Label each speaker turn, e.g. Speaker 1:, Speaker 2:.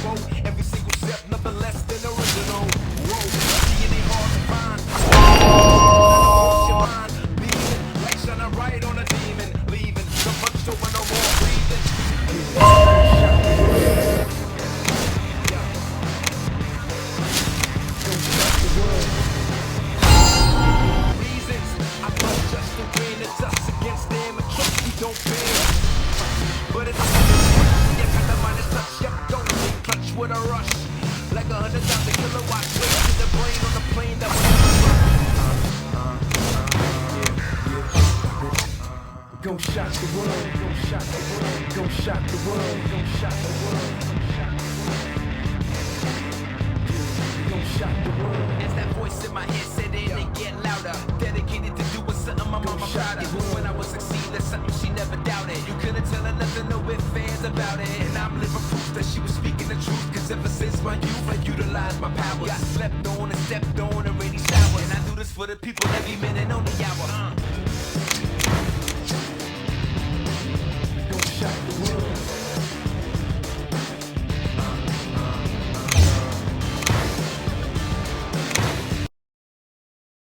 Speaker 1: quote. Every single step, nothing less than original. Whoa, DNA hard to find. Your mind, beaming, light shining right on a demon, leaving. So much over, no more breathing. Reasons, I thought just to win, it's us against them, and trust we don't bend. But it's you got the minus touch, yep, don't think clutch with a rush. Like 100,000 kilowatts, straight to the brain on the plane that was
Speaker 2: Go shock the world, go shock the world, go shock the world, go shock the world, go shock the world.
Speaker 1: As that voice in my head said it and get louder. Dedicated to doing something my mama proud of. When I would succeed, that's something she never doubted. You couldn't tell her nothing, no ifs, fans about it. And I'm living proof that she was speaking the truth. Cause ever since my youth, I utilized my powers. Got slept on and stepped on and rainy showers. And I do this for the people every minute on the hour.